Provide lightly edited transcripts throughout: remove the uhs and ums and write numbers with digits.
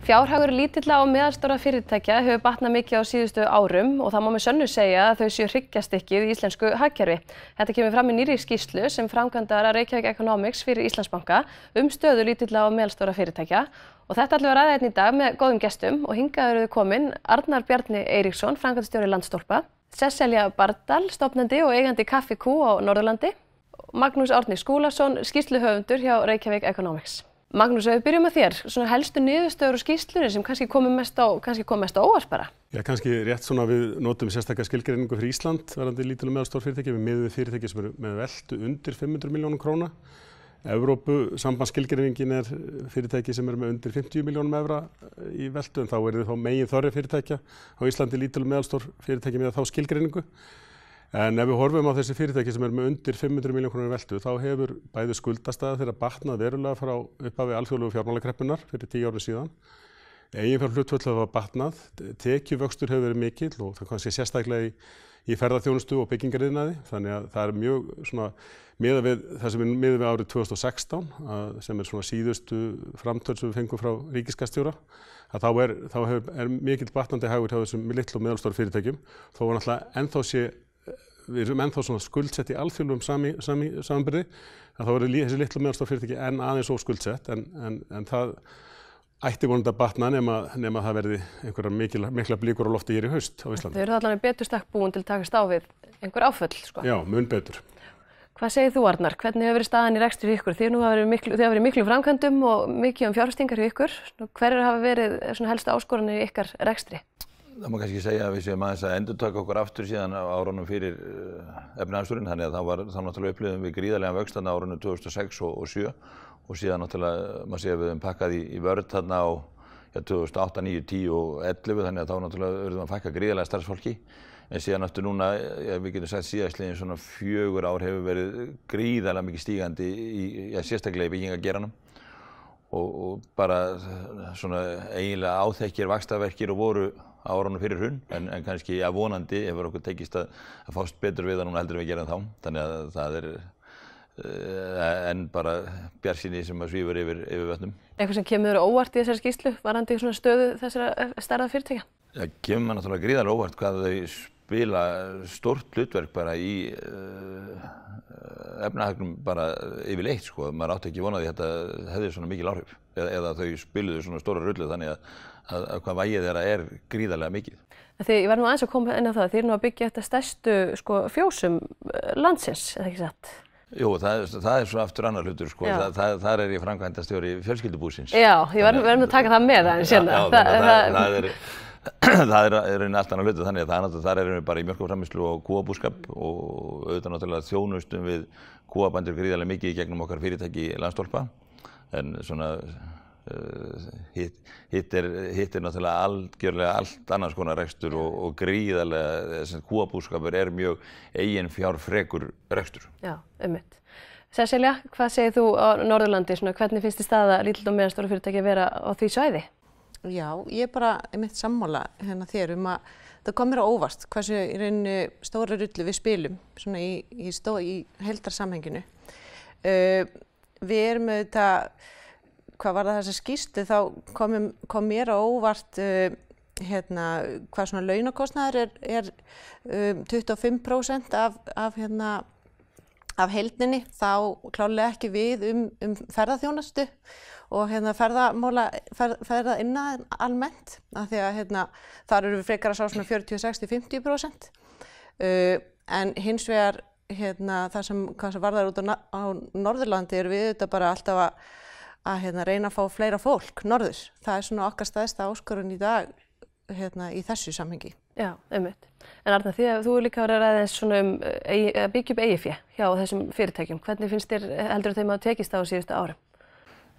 Fjárhagur lítilla og meðalstórra fyrirtækja hefur batnað mikið á síðustu árum og það má með sönnu segja að þau séu hryggjarstykkið í íslensku hagkerfi. Þetta kemur fram í nýrri skýrslu sem framkvæmdar að Reykjavík Economics fyrir Íslandsbanka stöðu lítilla og meðalstórra fyrirtækja. Og þetta ætlum við að ræða hérna í dag með góðum gestum og hingað eru komin Arnar Bjarni Eiríksson, framkvæmdastjóri Landstorpa, Sesselja Bardal, stofnandi og eigandi Kaffi Kú á Norðurlandi, Magnús Árni Skúlason, skýrsluhöfundur hjá Reykjavík Economics. Magnús, ef við byrjum með þér, svona helstu niðurstöður og skýrslunni sem kannski kom mest á óvart bara. Já, kannski rétt svona við notum sérstaklega skilgreiningu fyrir Ísland varðandi lítil og meðalstór fyrirtæki. Við miðum við fyrirtæki sem eru með veltu undir 500 milljónum króna. Evrópusambandsskilgreiningin fyrirtæki sem eru með undir 50 milljónum evra í veltu, en þá eru þá megin þorri fyrirtækja á Íslandi lítil og meðalstór fyrirtæki með þá skilgreiningu. En ef við horfum á þessi fyrirtæki sem eru með undir 500 milljónum krónur veltu, þá hefur bæði skuldastaða þeirra batnað verulega frá upphafi alþjóðlegu fjármálakreppunnar fyrir 10 árum síðan. Eiginfjárhlutföll hafa batnað, tekjuvöxtur hefur verið mikill og það kannski sérstaklega í ferðaþjónustu og byggingariðnaði. Þannig að það mjög svona miðað við það sem við miðum við árið 2016, sem svona síðustu framtöl sem við fengum frá ríkisskattstjóra, að þá er mikill batnandi hagur hjá þessum litlu og meðalstóru fyrirtækjum, þó var náttúrulega við erum ennþá svona skuldsett í alþjóðlegum samanburði, að þá eru þessi litlu og meðalstór fyrirtæki enn aðeins óskuldsett, en það ætti vonandi að batna nema það verði einhverjar mikla blíkur á lofti hér í haust á Íslandi. Þau eru allavega betur stakk búin til að takast á við einhver áföll, sko. Já, mun betur. Hvað segir þú, Arnar? Hvernig hefur verið staðan í rekstri hjá ykkur? Þið hafa verið miklu framkvæmdum og mikið fjárfestingar hjá ykkur. Hverjar hafa verið svona helstu áskoranir í ykkar rekstri? Það má kannski segja að við séum aðeins að endurtaka okkur aftur síðan á árunum fyrir efnahagshrunið, þannig að þá náttúrulega upplifðum við gríðarlegan vöxt þarna á árunum 2006 og 2007 og síðan náttúrulega maður sé að við höfum pakkað í vörð þarna á 2008, 2009, 2010 og 2011, þannig að þá náttúrulega verðum að pakka gríðarlega starfsfólki. En síðan aftur núna, við getum sagt síðastliðin svona 4 ár hefur verið gríðarlega mikið stígandi sérstaklega í byggingargeiranum og bara svona eiginlega áþekkir vaxtarverkir og voru á árunum fyrir hrun, en kannski að vonandi hefur okkur tekist að fást betur við það núna heldur en við gerum þá. Þannig að það enn bara bjartsýni sem að svífur yfir vötnum. Eitthvað sem kemur óvart í þessari skýrslu varðandi svona stöðu þessara stærða fyrirtækja? Það kemur maður náttúrulega gríðarlega óvart hvað þau spila stórt hlutverk bara í efnahagnum bara yfirleitt, sko. Maður átti ekki von á því að þetta hefði svona mikil áhrif eða þau spiluðu svona stóra rullu, þannig að hvað vægið þeirra gríðarlega mikið. Ég var nú aðeins að koma inn á það, þið eru nú að byggja þetta stærstu fjósum landsins, eða ekki satt? Jú, það svo aftur annar hlutur, sko. Þar ég framkvæmdastjóri fjölskyldubúsins. Já, ég verðum að taka það með aðeins hérna. Það raunin allt annar hlutur, þannig að þar erum við bara í mjólkurframleiðslu og kúabúskap og auðvitað náttúrulega þjónustum við kúabændur gríðarlega mikið í gegnum okkar fyrirtæki Landstorpa, en svona hitt er náttúrulega algjörlega allt annars konar rekstur og gríðarlega þessi kúabúskapur mjög eiginfjárfrekur rekstur. Já, einmitt. Sesselja, hvað segir þú á Norðurlandi? Hvernig finnst þér staða lítil og meðalstóru fyrirtæki að vera á því svæði? Já, ég bara einmitt sammála þér að það kom mér á óvart hversu í rauninni stóra rullu við spilum svona í heildarsamhenginu. Við erum auðvitað, hvað var það þessa skýrslu, þá kom mér á óvart hvað svona launakostnaður 25% af heildinni, þá klárlega ekki við ferðaþjónustu og ferðaiðnaðinn almennt, af því að þar eru við frekar að sá svona 40, 60, 50%. En hins vegar það sem varðar út á Norðurlandi erum við auðvitað bara alltaf að reyna að fá fleira fólk norður. Það svona okkar stærsta áskorun í dag í þessu samhengi. Já, einmitt. En Arnar, þú líka verið að ræða eins svona að byggja upp eigið fé hjá þessum fyrirtækjum. Hvernig finnst þér heldur þeim að tekist á síðustu árum?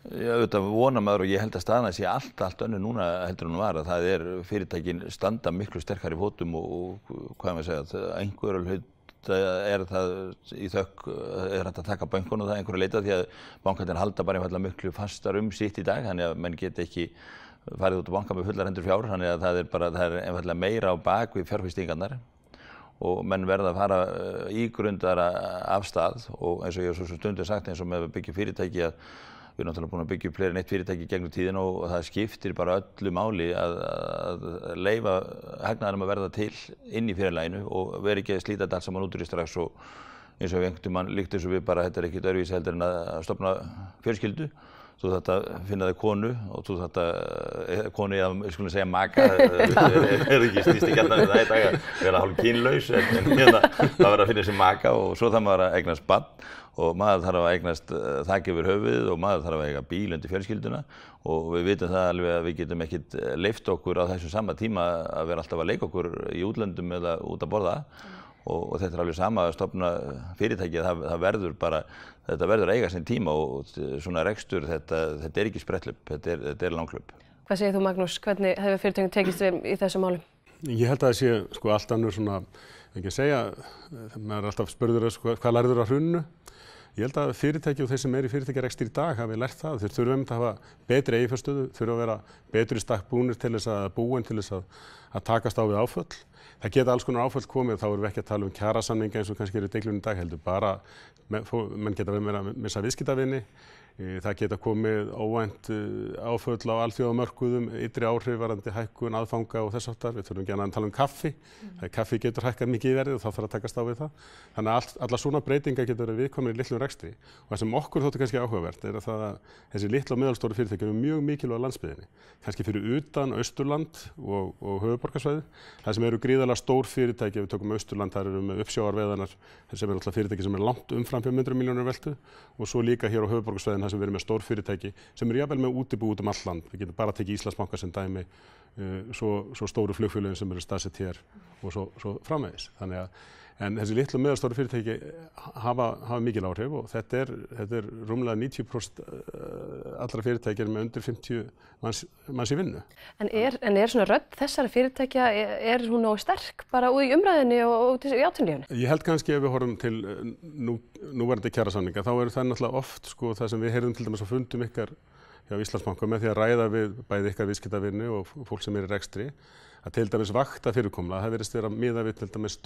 Já, auðvitað vonar maður og ég held að staðan sé allt önnur núna heldur en var, að það fyrirtækin standa miklu sterkar í fótum og hvað maður segja, einhverju hlut það í þökk hægt að taka bönkunum það einhverju leita, því að bankarnir halda bara einfaldlega miklu fastar sitt í dag, þannig að menn geta ekki farið út á banka með fullar hendur fjár, þannig að það einfaldlega meira á bak við fjárfestingarnar og menn verða að fara ígrundara af stað og eins og ég svo stundum sagt eins og með að byggja fyrirtæki að Við erum náttúrulega búin að byggja upp fleiri en eitt fyrirtæki gegnum tíðina og það skiptir bara öllu máli að leyfa hagnaðinum að verða til inn í fyrirtækinu og vera ekki að slíta þetta allt saman út úr í strax og eins og einhvern mann líkt eins og við bara, þetta ekkert öðruvísi heldur en að stofna fjölskyldu. Þú þarft að finna þig konu og þú þarft að konu eða, við skulum segja maka, snýst ekki alltaf það í dag að vera hálf kynlaus en það verður að finna sér maka og svo þarf maður að eignast barn og maður þarf að eignast þak yfir höfuðið og maður þarf að eiga bíl undir fjölskylduna og við vitum það alveg að við getum ekkert leyft okkur á þessum sama tíma að vera alltaf að leika okkur í útlöndum eða út að borða og þetta alveg sama að stofna fyrirtæki að það verður bara, þetta verður að eiga sinn tíma og svona rekstur, þetta ekki spretthlaup, þetta langhlaup. Hvað segir þú Magnús, hvernig hefur fyrirtækið tekist við í þessum málum? Ég held að það sé sko allt annur svona, ekki að segja, maður alltaf spurður hvað lærður á hruninu. Ég held að fyrirtæki og þeir sem í fyrirtækjarekstri í dag hafi lært það. Þeir þurfa að hafa betri eiginfjárstöðu, þurfa að vera betri stakk búnir til þess að búin til þess að takast á við áföll. Það geta alls konar áföll komið, þá erum við ekki að tala kjarasamninga eins og kannski í deiglunni í dag heldur, bara menn geta verið að missa viðskiptavini. Það geta komið óvænt áföll á alþjóðamörkuðum, ytri áhrif varðandi hækkun, aðfanga og þess háttar. Við þurfum ekki að tala um kaffi. Kaffi getur hækkað mikið í verði og þá þarf að takast á við það. Þannig að allar svona breytingar getur verið viðkomnir í litlum rekstri. Og það sem okkur þótti kannski áhugavert er að þessi litlu og meðalstóru fyrirtæki eru mjög mikilvæg á landsbyggðinni. Kannski fyrir utan Austurland og höfuðborgarsvæðið. Það sem eru gríðarlega stór fyrirtæki, ef við tökum Austurland, þar eru með uppsjávarveiðarnar sem eru alltaf fyrirtæki sem langt umfram 500 milljónir veltu og svo líka hér á höfuðborgarsvæðinu þar sem við erum með stór fyrirtæki sem eru jafnvel með útibú út all land. Við getum bara tekið Íslandsbanka sem dæmi, svo stóru flugfélögin sem eru staðsett hér og svo framvegis. En þessi litlu og meðalstóru fyrirtæki hafa mikil áhrif og þetta er rúmlega 90% allra fyrirtæki með undir 50 manns í vinnu. En er svona rödd þessara fyrirtækja, er hún nógu sterk bara í umræðinni og í atvinnulífinu? Ég held kannski ef við horfum til núverandi kjarasamninga, þá eru það náttúrulega oft sko, það sem við heyrðum til dæmis á fundum ykkar hjá Íslandsbanka með því að ræða við bæði ykkar viðskiptavinnu og fólk sem í rekstri, að til dæmis vakta fyrirkomula, það virðist vera miðað við til dæmis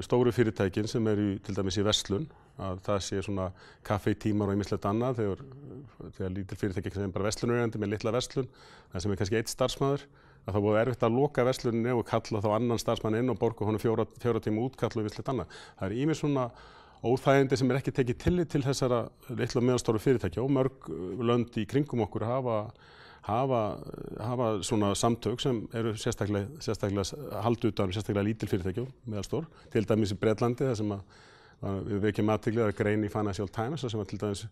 stóru fyrirtækin sem til dæmis í verslun, að það sé svona kaffetímar og ýmislegt annað þegar lítil fyrirtæki sem bara verslunareigandi með litla verslun, það sem kannski einn starfsmaður, að það búið erfitt að loka versluninni og kalla þá annan starfsmann inn og borga honum 4 tíma útkall og ýmislegt annað. Það er ýmis svona óþægindi sem ekki tekið tillit til þessara litlu og meðalstóru fyrirtækja og mörg lönd í kringum okkur hafa svona samtök sem eru sérstaklega halda utan sérstaklega lítil fyrirtæki meðalstór, til dæmis í Bretlandi þar sem við vekjum athygli að grein í Financial Times þar sem til dæmis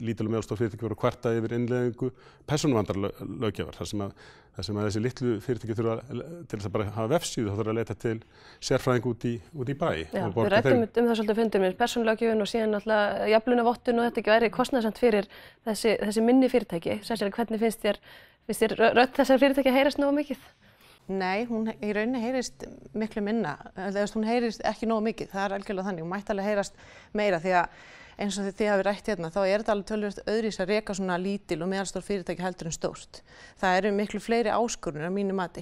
lítil og meðalstór fyrirtæki voru að kvarta yfir innleiðingu persónuverndarlöggjafar þar sem þessi litlu fyrirtæki þurfa til þess að bara hafa vefsíðu, þá þurfa að leita til sérfræðing út í bæ. Já, við ræddum það svolítið fundur með persónulöggjöfin og síðan náttúrulega jafnlaunavottun og þetta ekki væri kostnaðarsamt fyrir þessi minni fyrirtæki. Sérstaklega hvernig finnst þér rödd þessar fyrirtæki heyrast nógu mikið? Nei, hún í rauninni heyrist miklu minna, hún heyrist ekki nógu mikið, það er algjörlega þannig, hún mætti alveg heyrast meira því að eins og þið hafið rætt hérna, þá er þetta alveg töluvert öðruvísi að reka svona lítil og meðalstór fyrirtæki heldur en stórt. Það eru miklu fleiri áskorunir á mínu mati.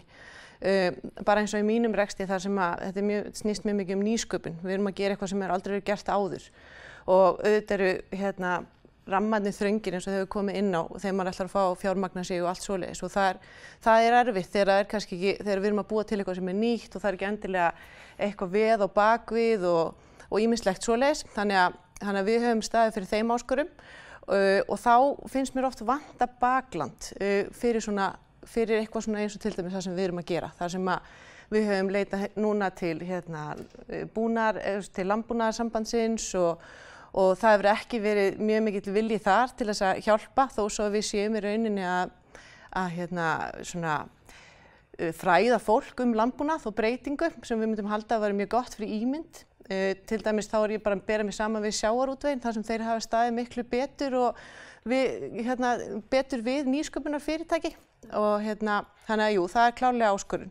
Bara eins og í mínum rekstri þar sem að þetta snýst mjög mikið nýsköpun, við erum að gera eitthvað sem aldrei verið gert áður og auðvitað eru rammarnir þröngir eins og þau hefur komið inn á þegar maður ætlar að fá fjármagna sig og allt svoleiðis og það er erfitt þegar við erum að búa til eitthvað sem er nýtt og það er ekki endilega eitthvað veð og bakvið og ýmislegt svoleiðis þannig að við höfum staðið fyrir þeim áskorum og þá finnst mér oft vanta bakland fyrir eitthvað svona eins og til dæmis það sem við erum að gera, þar sem að við höfum leitað núna til til landbúnaðarsambandsins og það hefur ekki verið mjög mikill vilji þar til þess að hjálpa þó svo við séum í rauninni að fræða fólk landbúnað og breytingu sem við myndum halda að vera mjög gott fyrir ímynd. Til dæmis þá er ég bara að bera mig saman við sjávarútveginn þar sem þeir hafa staðið miklu betur og betur við nýsköpunarfyrirtæki og þannig að jú, það er klárlega áskorun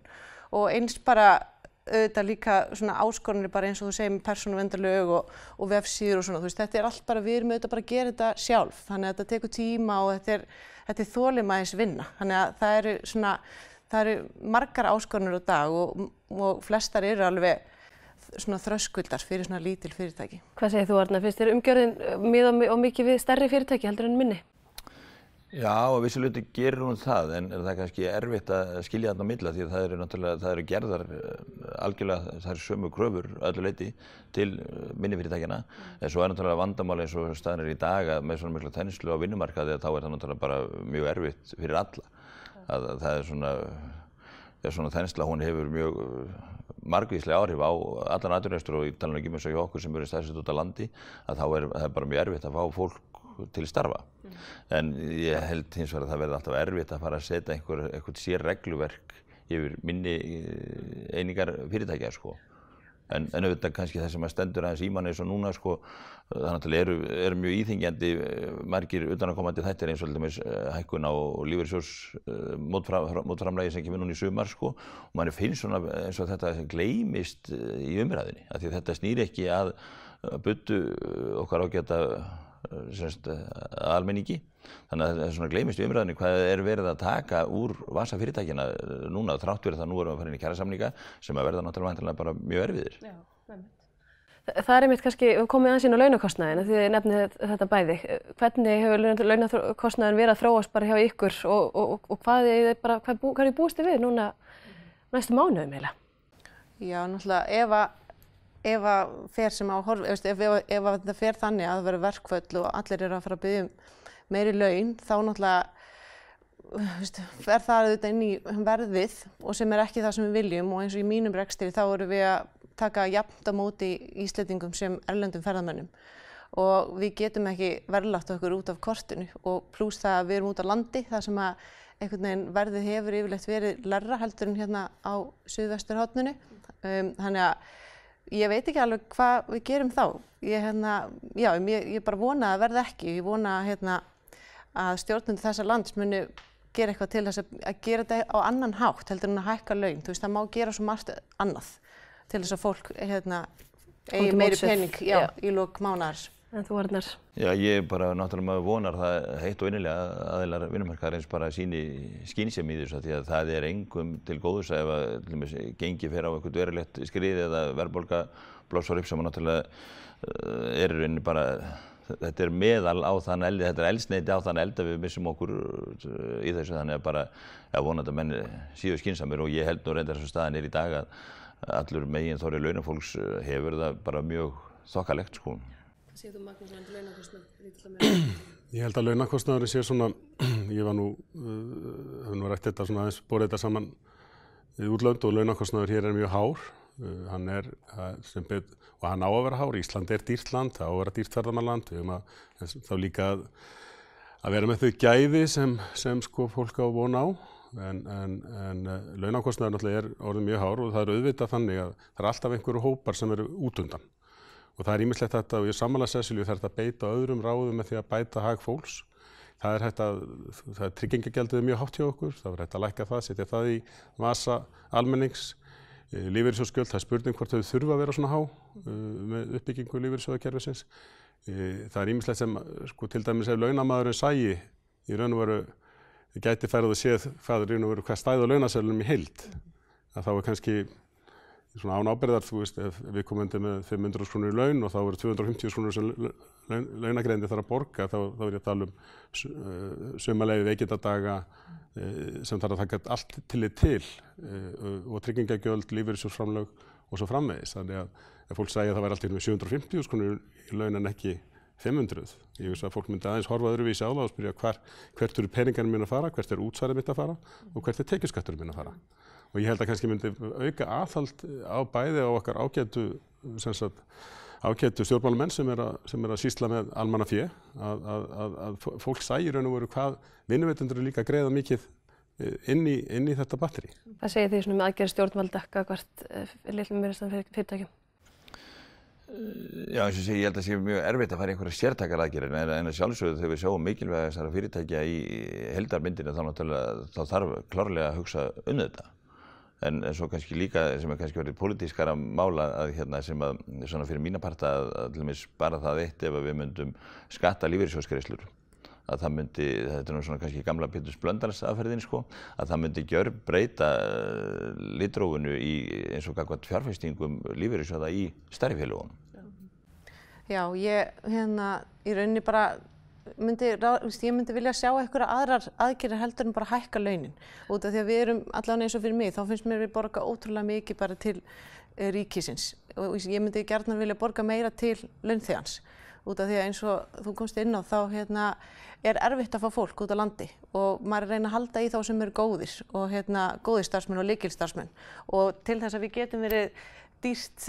og eins bara auðvitað líka svona áskorunir bara eins og þú segir með persónuverndarlög og vefsíður og svona, þú veist, þetta er allt bara, við erum auðvitað bara að gera þetta sjálf, þannig að þetta tekur tíma og þetta er þolinmæðisvinna, þannig að það eru margar áskorunir á dag og flestar eru alveg svona þröskuldar fyrir svona lítil fyrirtæki. Hvað segir þú, Arna? Finnst þér umgjörðin miðað og mikið við stærri fyrirtæki heldur en minni? Já, að vissu hluti gerir hún það, en það er kannski erfitt að skilja þarna á milli því að það eru gerðar algjörlega þær sömu kröfur öllu leyti til minni fyrirtækjanna. En svo er náttúrulega vandamál eins og staðan í dag að með svona mikla þenslu á vinnumarkaði þá er það náttúrulega bara mjög erfitt fyrir alla. Að það er svona þensla, hún hefur mjög margvísleg áhrif á allan atvinnurekstur og ég tala ekki um þess að hjá okkur sem eru staðsett út á landi að þá er það bara mjög erfitt að fá fólk til starfa. En ég held hins vegar að það verði alltaf erfitt að fara að setja eitthvað sér regluverk yfir minni einingar fyrirtækja sko. En auðvitað kannski það sem að stendur aðeins í manni eins og núna sko, það náttúrulega eru mjög íþyngjandi margir utanaðkomandi þættir eins og til dæmis hækkun á lífeyrissjóðs mótframlagi sem kemur núna í sumar sko og manni finnst svona eins og þetta gleymist í umræðinni af því þetta snýr ekki að buddu okkar ágæta almenningi. Þannig að það svona gleymist í umræðinni hvað er verið að taka úr vasa fyrirtækina núna þrátt fyrir það nú erum við að fara inn í kjarasamninga sem að verða náttúrulega væntanlega bara mjög erfiðir. Já, það er einmitt kannski komið aðeins inn á launakostnaðinn því þið nefnið þetta bæði. Hvernig hefur launakostnaðinn verið að þróast bara hjá ykkur og hvað er búist við núna næstu mánuðum eiginlega? Já, náttúrulega ef að fer sem á horf, ef þetta fer þannig að það verður verkföll og allir eru að fara að biðja meiri laun, þá náttúrulega fer það auðvitað inn í verðið og sem er ekki það sem við viljum og eins og í mínum rekstri þá erum við að taka jafnt á móti Íslendingum sem erlendum ferðamönnum og við getum ekki verðlagt okkur út af kortinu og plús það að við erum út á landi þar sem að einhvern veginn verðið hefur yfirleitt verið lægra heldur en hérna á suðvesturhorninu. Þannig að ég veit ekki alveg hvað við gerum þá. Ég bara vona að verði ekki. Ég vona að stjórnendur þessa lands muni gera eitthvað til þess að gera þetta á annan hátt heldur en að hækka laun. Þú veist, það má gera svo margt annað til þess að fólk eigi meiri pening í lok mánaðar. En þú, Arnar? Já, ég bara náttúrulega maður vonar það heitt og innilega að aðilar vinnumarkaðarins bara sýni skynsemi í þessu því að það er engum til góðs ef að til dæmis gengi fer á eitthvað verulegt skrið eða verðbólga blossar upp sem náttúrulega er í rauninni bara þetta er meðal á þann eldi, þetta er eldsneyti á þann eldi að við missum okkur í þessu þannig að bara vonandi að menn séu skynsamir og ég held nú reyndar þessu staðan er í dag að allur megin þorri launafólks hefur það bara mjög þokkalegt sko. Sér þú Magnús varðandi launakostnað? Ég held að launakostnaðurinn sé svona, ég var hef nú rætt þetta svona aðeins, borið þetta saman í útlönd og launakostnaður hér er mjög hár. Hann er, og hann á að vera hár, Ísland er dýrt land, það á að vera dýrt ferðamannaland, við höfum þá líka að vera með þau gæði sem sko fólk á von á, en launakostnaður náttúrulega er orðið mjög hár og það er auðvitað þannig að það er alltaf einhverju hópar sem eru út undan. Og það er ýmislegt þetta og ég sammála Sesselju það er að beita öðrum ráðum með því að bæta hag fólks. Það er tryggingagjaldið mjög hátt hjá okkur, það er hægt að lækka það, setja það í vasa almennings, lífeyrissjóðsgjöld, það er spurning hvort þau þurfa að vera svona há með uppbyggingu lífeyrissjóðakerfisins. Það er ýmislegt sem sko, til dæmis ef launamaðurinn sæi í raun og veru gæti ferð og séð hvað stæði á launaseðlunum í heild, að þá er kannski svona án ábyrgðar, þú veist, ef við komum undir með 500 krónur í laun og þá eru 250 krónur sem launagreiðandi þarf að borga, þá er ég að tala um sumarleyfi, veikindadaga sem þarf að taka allt tillit til og tryggingagjöld, lífeyrissjóðsframlög og svo framvegis. Þannig að ef fólk segja að það væri alltaf með 750 krónur í laun en ekki 500, ég veist að fólk myndi aðeins horfa öðruvísi á það og spyrja hvert eru peningarnir mín að fara, hvert er útsvarið mitt að fara og hvert er tekjuskatturinn mín að fara. Og ég held að kannski myndi auka aðhald á bæði á okkar ágætu stjórnmálamenn sem er að sýsla með almannafé, að fólk sæi raun og veru hvað vinnuveitendur líka greiða mikið inn í þetta batteri. Hvað segir þið með aðgerð stjórnvalda gagnvart litlum fyrirtækjum? Já, eins og ég held að sé mjög erfitt að fara í einhverja sértækar aðgerðir en að sjálfsögðu þegar við sjáum mikilvæga þessara fyrirtækja í heildarmyndinu þá þarf klárlega að hugsa þetta. En svo kannski líka sem er kannski verið pólitískara mála að sem að svona fyrir mína parta að til dæmis bara það eitt ef við myndum skatta lífeyrissjóðsgreiðslur að það myndi, þetta nú svona kannski gamla Péturs Blöndals aðferðin sko, að það myndi gjörbreyta litrófinu í eins og gagnvart fjárfestingum lífeyrissjóða í stærri félögunum. Já, ég í rauninni bara ég myndi vilja sjá einhverja aðrar aðgerðir heldur en bara hækka launin. Út af því að við erum allavega eins og fyrir mig, þá finnst mér við borga ótrúlega mikið bara til ríkisins og ég myndi gjarnan vilja borga meira til launþegans. Út af því að eins og þú komst inn á þá erfitt að fá fólk út á landi og maður reyna að halda í þá sem eru góðir og góðir starfsmenn og lykilstarfsmenn og til þess að við getum verið dýrt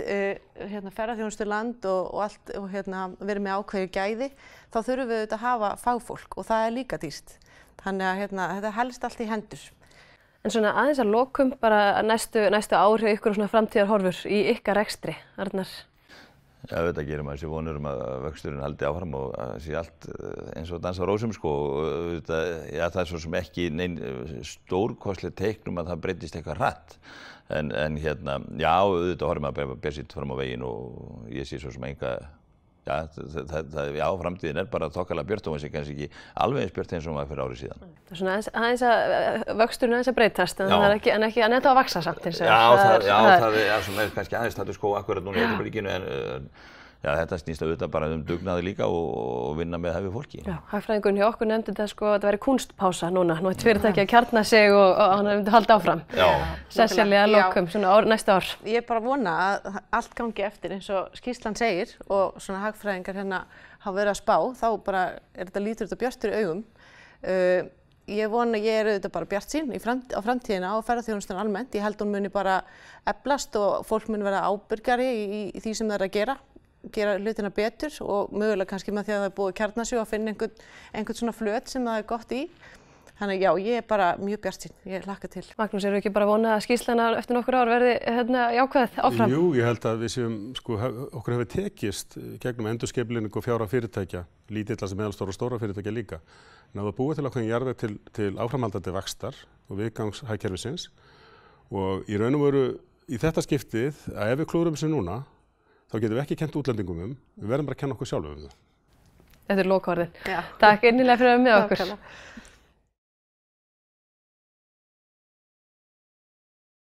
ferðaþjónustu land og allt og verið með ákveðið gæði, þá þurfum við auðvitað að hafa fagfólk og það líka dýrt. Þannig að þetta helst allt í hendur. En svona aðeins að lokum bara næstu ár hjá ykkur og svona framtíðarhorfur í ykkar rekstri, Arnar? Já, þetta gerir maður sér vonur að vöxturinn haldi áfram og að sé allt eins og dansa á rósum sko og já, það svo sem ekki nein stórkostleg teikn að það breytist eitthvað hratt. En já, auðvitað horfum að besitt fram á veginn og ég sé svo sem enga, já, framtíðin bara þokkalega björt og kannski ekki alveg eins björt eins og maður fyrir árið síðan. Það er svona aðeins að vöxturinn aðeins að breytast, en það er ekki að netta að vaxa samt eins og það er svona kannski aðeins status quo akkurat núna í augnablikinu en já, þetta snýst auðvitað bara dugnaði líka og vinna með hæfu fólki. Já, hagfræðingurinn hjá okkur nefndi þetta sko að þetta væri kunstpása núna. Nú eitt fyrirtæki að kjarna sig og hann myndi halda áfram. Já. Sesselja að lokum, svona næsta ár. Ég bara vona að allt gangi eftir eins og skýrslan segir og svona hagfræðingar hafa verið að spá, þá bara lítur þetta bjartur í augum. Ég auðvitað bara bjartsýn á framtíðina og ferðaþjónustuna almennt. Ég held hún muni bara eflast og fólk muni vera ábyrgari í því sem það er að gera hlutina betur og mögulega kannski með því að það er búið að kjarna sig og að finna einhvern svona flöt sem það er gott í. Þannig já, ég er bara mjög bjartsýn, ég hlakka til. Magnús, eru ekki bara vonað að skýrslana eftir nokkur ár verði jákvæð áfram? Jú, ég held að við séum, sko, okkur hefur tekist gegnum endurskipulagningu og fjárhag fyrirtækja, lítilla sem meðalstóra og stóra fyrirtækja líka. En að búið til ákveðin jarðveg til áframhaldandi vaxtar og viðgangshagkerfisins og í raun og veru í þetta skiptið að ef við klúðrum þessu núna þá getum við ekki kennt útlendingum við verðum bara að kenna okkur sjálfum það. Þetta er lokaorðin. Takk innilega fyrir að vera með okkur.